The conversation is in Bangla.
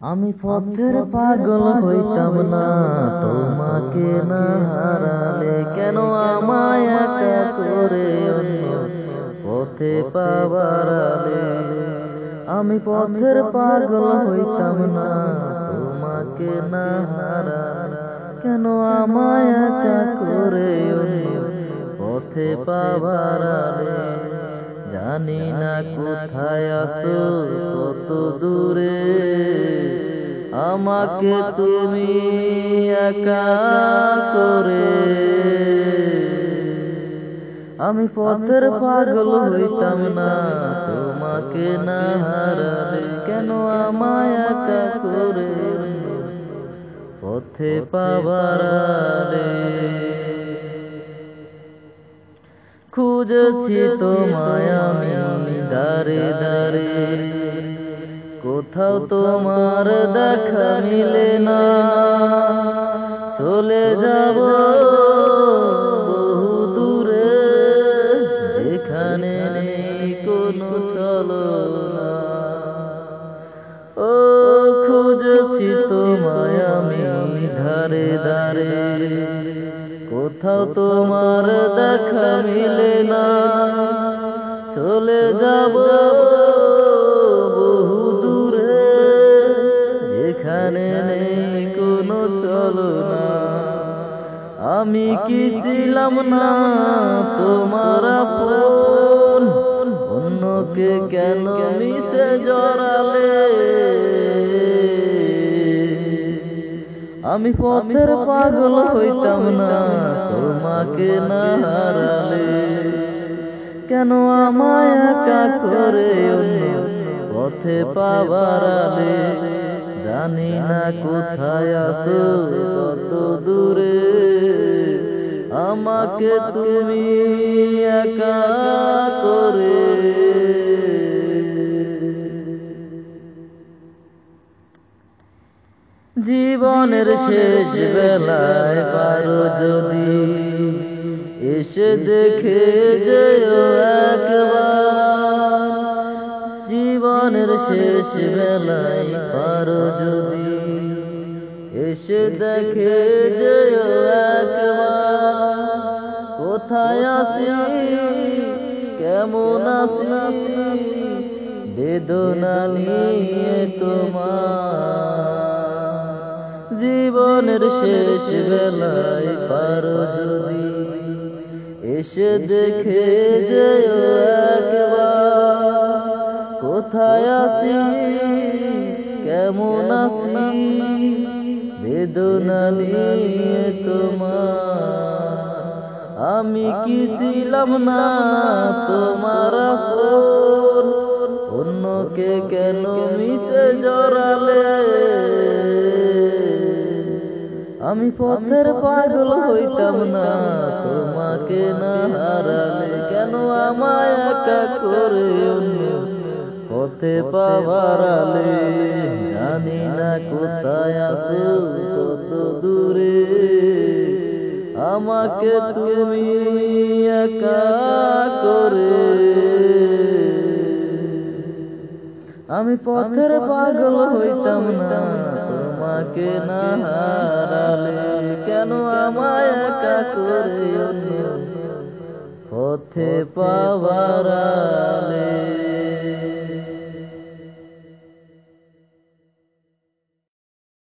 আমি পথের পাগল হইতাম না তোমাকে না হারালে, কেন আমায় একা করে অন্য পথে পাবার আলে। আমি পথের পাগল হইতাম না তোমাকে না হারালে, কেন আমায় একা করে অন্য পথে পাবার আলে। জানি না কোথায় আছো কত দূরে, আমাকে তুমি একা করে। আমি পথের পাগল হইতাম না তোমাকে না হারালে, কেন আমায় একা করে পথে পাবার আলে। খুঁজেছি তোমায় আমি দারে দারে, কোথাও তোমার দেখা মিলে না। চলে যাব বহু দূরে, যেখানে নেই কোনো ছলনা। ও খুঁজেছি তোমায় আমি ধারে ধারে, কোথাও তোমার দেখা মিলে না। চলে যাব বহু দূরে, যেখানে নেই কোনো ছলনা। আমি কি ছিলাম না তোমার আপন, অন্যকে কেন মিশে জড়ালে। আমি পথের পাগল হইতাম না তোমাকে না হারালে, কেন আমায় একা করে অন্য পথে পাবার আলে। জানি না কোথায় আছো কত দূরে, আমাকে তুমি একা করে। জীবনের শেষ বেলায় পারো যদি এসে দেখে যেও একবার। জীবনের শেষ বেলায় পারো যদি এসে দেখে যেও একবার। কোথায় আছি কেমন আছি বেদনা নিয়ে তোমার। জীবনের শেষ বেলায় পারো যদি এসে দেখে যেও একবার। কোথায় আছি কেমন আছি বেদনা নিয়ে তোমার। আমি কি ছিলাম না তোমার আপন, অন্যকে কেন মিশে জড়ালে। আমি পথের পাগল হইতাম না তোমাকে না হারালে, কেন আমায় একা করে অন্য পথে পাবার আলে। জানি না কোথায় আছো কত দূরে, আমাকে তুমি একা করে। আমি পথের পাগল হইতাম না তোমাকে না হারালে, কেন আমায় একা করে অন্য পথে পাবার আলে।